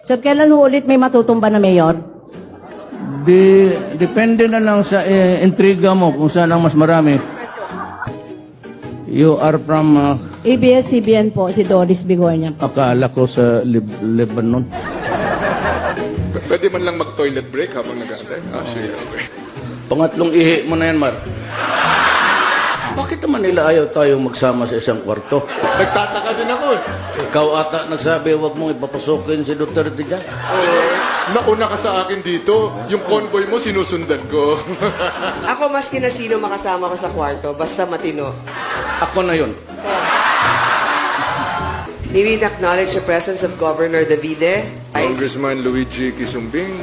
Sir, kailan ho ulit may matutumba na mayor? Depende na lang sa intriga mo kung saan ang mas marami. You are from, ABS-CBN po, si Doris Bigornia. akala ko sa Lebanon. Pwede man lang mag-toilet break habang nag-aantay. Sige. Okay. Pangatlong ihi mo na yan, Mar. Bakit naman nila ayaw tayong magsama sa isang kwarto? Nagtataka din ako. Ikaw ata nagsabi, huwag mong ipapasukin si Duterte dyan. Nauna ka sa akin dito. Yung convoy mo, sinusundan ko. Ako maski na sino makasama ko sa kwarto, basta matino. Ako na yun. May we acknowledge the presence of Governor Davide, Congressman Luigi Quisumbing,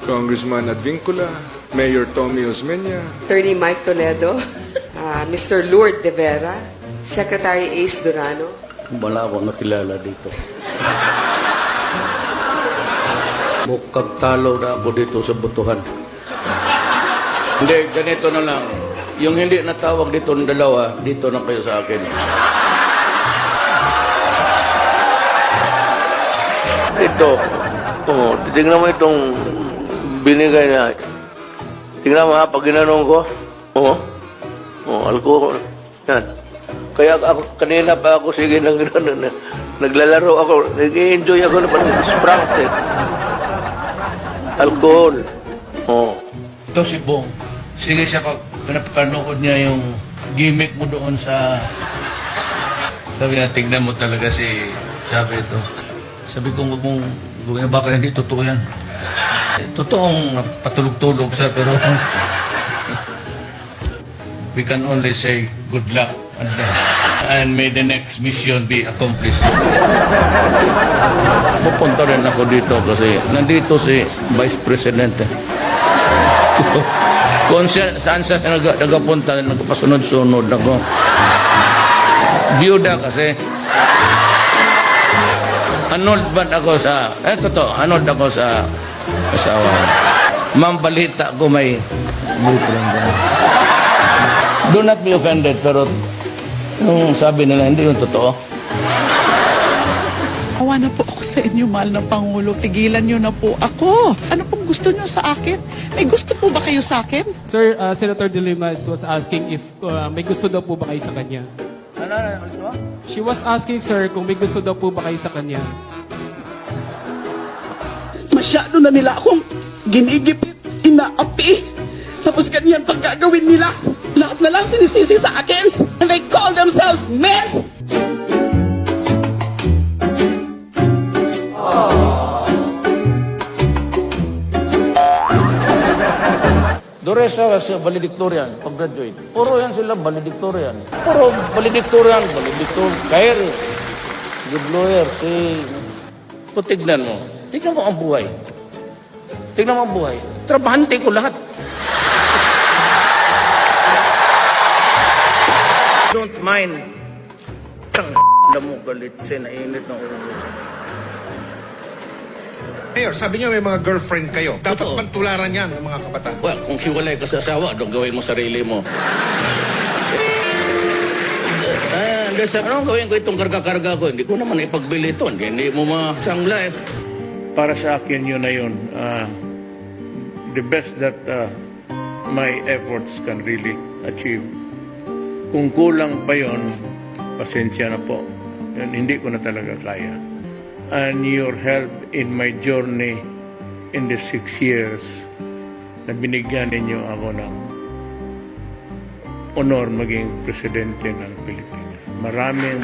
Congressman Advincula, Mayor Tommy Osmeña, Attorney Mike Toledo, Mr. Lourdes De Vera, Secretary Ace Durano. Wala akong nakilala dito. Mukhang talo na ako dito sa butuhan. Hindi, ganito na lang. Yung hindi natawag dito ng dalawa, dito na kayo sa akin. Ito, tingnan mo itong binigay na. Tingnan mo ha, pag ginanong ko, alcohol. Yan. Kaya ako, kanina pa ako, sige, naglalaro ako, nag-enjoy ako na pati Sprite eh. Alcohol. Ito si Bong. Sige siya pag pinapanood niya yung gimmick mo doon sa... Sabi niya, tignan mo talaga si Chavez ito. Sabi ko, huwag mong gawin, baka hindi totoo yan. Totoong patulog-tulog siya, pero we can only say good luck and may the next mission be accomplished. Pupunta rin ako dito kasi nandito si Vice President. Kung saan siya nagapunta, nagpasunod-sunod ako. Biyuda kasi. Anod ba ako sa... totoo, anod ako sa asawa. Ma'am, balita ko may... Do not be offended, pero yung sabi nila, hindi yung totoo. Awa na po ako sa inyo, mahal na Pangulo. Tigilan niyo na po ako. Ano pong gusto niyo sa akin? May gusto po ba kayo sa akin? Sir, Senator De Limas was asking if may gusto daw po ba kayo sa kanya. Ano? She was asking, sir, kung may gusto daw po ba kayo sa kanya. Masyado na nila akong ginigipit, inaapi. Tapos ganyan pang gagawin nila. Lahat na lang sinisisi sa akin. And they call themselves men. Doresa was valedictorian, pag-graduate. Puro yan sila valedictorian. Puro valedictorian. Kair, good lawyer, si... Tignan mo. Tignan mo ang buhay. Tignan mo ang buhay. Trabahante ko lahat. Don't mind. Tang mo galit siya, nainit ng ulo. Mayor, sabi niyo may mga girlfriend kayo. Dapat Totoo. pantularan yan ng mga kabataan. Well, kung hiwalay ka sa asawa, doon gawin mo sarili mo. Anong gawin ko itong karga-karga ko? Hindi ko naman ipagbili ito. Hindi mo masangla eh. Para sa akin yun na yun. The best that my efforts can really achieve. Kung kulang pa yun, pasensya na po. Yun, hindi ko na talaga kaya. And your help in my journey in the 6 years na binigyan ninyo ako ng honor maging presidente ng Pilipinas. Maraming